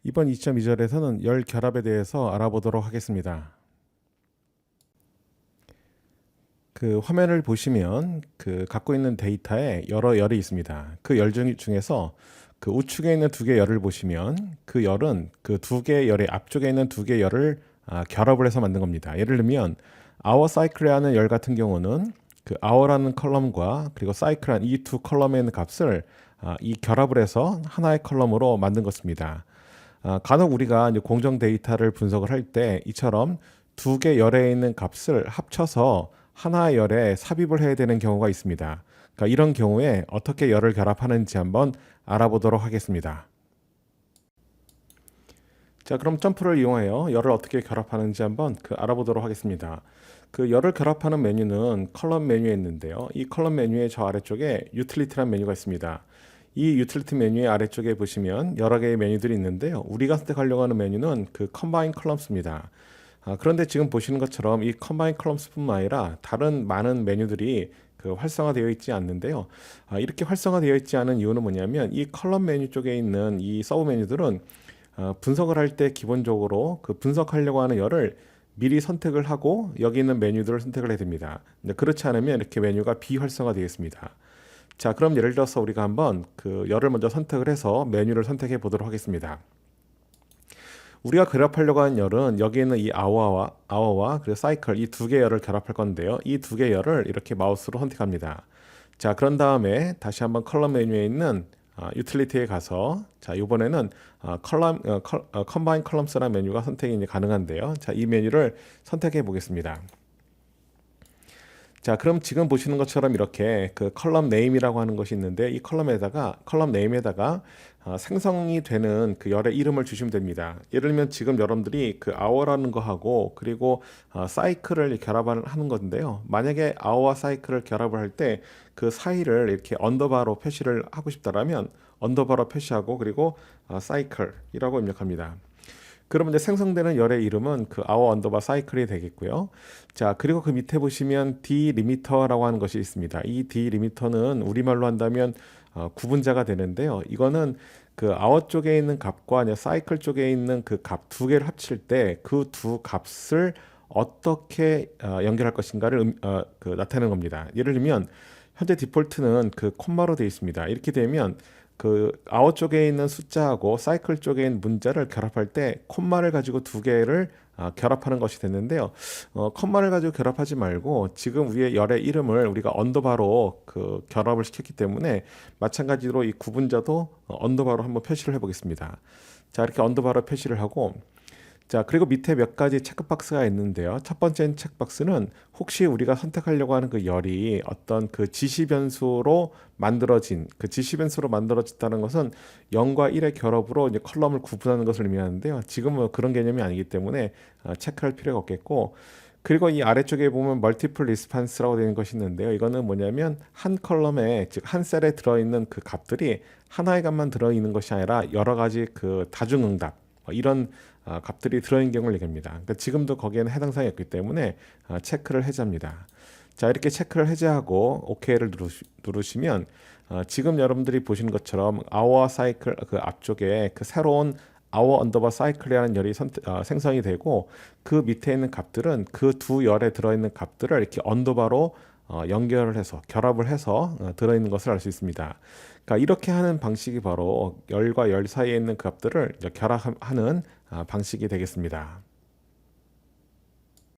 이번 2.2절에서는 열 결합에 대해서 알아보도록 하겠습니다. 그 화면을 보시면 그 갖고 있는 데이터에 여러 열이 있습니다. 그 열 중에서 그 우측에 있는 두 개의 열을 보시면 그 열은 그 두 개의 열의 앞쪽에 있는 두 개의 열을 결합을 해서 만든 겁니다. 예를 들면 hour cycle이라는 열 같은 경우는 그 hour라는 컬럼과 그리고 cycle라는 이 두 컬럼에 있는 값을 이 결합을 해서 하나의 컬럼으로 만든 것입니다. 간혹 우리가 이제 공정 데이터를 분석을 할 때 이처럼 두 개 열에 있는 값을 합쳐서 하나의 열에 삽입을 해야 되는 경우가 있습니다. 그러니까 이런 경우에 어떻게 열을 결합하는지 한번 알아보도록 하겠습니다. 자, 그럼 점프를 이용하여 열을 어떻게 결합하는지 한번 알아보도록 하겠습니다. 그 열을 결합하는 메뉴는 컬럼 메뉴에 있는데요. 이 컬럼 메뉴의 저 아래쪽에 유틸리티라는 메뉴가 있습니다. 이 유틸리티 메뉴의 아래쪽에 보시면 여러 개의 메뉴들이 있는데요. 우리가 선택하려고 하는 메뉴는 그 컴바인 컬럼스입니다. 그런데 지금 보시는 것처럼 이 컴바인 컬럼스뿐만 아니라 다른 많은 메뉴들이 그 활성화되어 있지 않는데요. 이렇게 활성화되어 있지 않은 이유는 뭐냐면 이 컬럼 메뉴 쪽에 있는 이 서브 메뉴들은 분석을 할 때 기본적으로 그 분석하려고 하는 열을 미리 선택을 하고 여기 있는 메뉴들을 선택을 해야 됩니다. 그렇지 않으면 이렇게 메뉴가 비활성화되겠습니다. 자, 그럼 예를 들어서 우리가 한번 그 열을 먼저 선택을 해서 메뉴를 선택해 보도록 하겠습니다. 우리가 결합하려고 하는 열은 여기 있는 이 hour와 그리고 cycle 이 두 개 열을 결합할 건데요. 이 두 개 열을 이렇게 마우스로 선택합니다. 자, 그런 다음에 다시 한번 컬럼 메뉴에 있는 유틸리티에 가서 자, 이번에는 컴바인 컬럼스라는 메뉴가 선택이 이제 가능한데요. 자, 이 메뉴를 선택해 보겠습니다. 자, 그럼 지금 보시는 것처럼 이렇게 그 컬럼 네임이라고 하는 것이 있는데 이 컬럼 네임에다가 생성이 되는 그 열의 이름을 주시면 됩니다. 예를 들면 지금 여러분들이 그 hour라는 거 하고 그리고 사이클을 결합을 하는 건데요. 만약에 hour와 사이클을 결합을 할 때 그 사이를 이렇게 언더바로 표시를 하고 싶다라면 언더바로 표시하고 그리고 사이클이라고 입력합니다. 그러면 이제 생성되는 열의 이름은 그 hour 언더바 사이클이 되겠고요. 자, 그리고 그 밑에 보시면 d리미터라고 하는 것이 있습니다. 이 d리미터는 우리말로 한다면 구분자가 되는데요. 이거는 그 hour 쪽에 있는 값과 사이클 쪽에 있는 그 값 두 개를 합칠 때 그 두 값을 어떻게 연결할 것인가를 나타내는 겁니다. 예를 들면 현재 디폴트는 그 콤마로 되어 있습니다. 이렇게 되면 그 아웃 쪽에 있는 숫자하고 사이클 쪽에 있는 문자를 결합할 때 콤마를 가지고 두 개를 결합하는 것이 됐는데요. 콤마를 가지고 결합하지 말고 지금 위에 열의 이름을 우리가 언더바로 그 결합을 시켰기 때문에 마찬가지로 이 구분자도 언더바로 한번 표시를 해보겠습니다. 자, 이렇게 언더바로 표시를 하고 자, 그리고 밑에 몇 가지 체크박스가 있는데요. 첫 번째 체크박스는 혹시 우리가 선택하려고 하는 그 열이 어떤 그 지시변수로 만들어졌다는 것은 0과 1의 결합으로 이제 컬럼을 구분하는 것을 의미하는데요. 지금은 그런 개념이 아니기 때문에 체크할 필요가 없겠고, 그리고 이 아래쪽에 보면 멀티플 리스판스라고 되는 것이 있는데요. 이거는 뭐냐면 한 컬럼에 즉 한 셀에 들어있는 그 값들이 하나의 값만 들어있는 것이 아니라 여러 가지 그 다중응답 이런 값들이 들어있는 경우를 얘기합니다. 그러니까 지금도 거기에는 해당 사항이 없기 때문에 체크를 해제합니다. 자, 이렇게 체크를 해제하고 OK를 누르시면 지금 여러분들이 보시는 것처럼 hour cycle 그 앞쪽에 그 새로운 hour 언더바 cycle이라는 열이 생성이 되고 그 밑에 있는 값들은 그 두 열에 들어있는 값들을 이렇게 언더바로 연결을 해서 결합을 해서 들어있는 것을 알 수 있습니다. 그러니까 이렇게 하는 방식이 바로 열과 열 사이에 있는 값들을 결합하는 방식이 되겠습니다.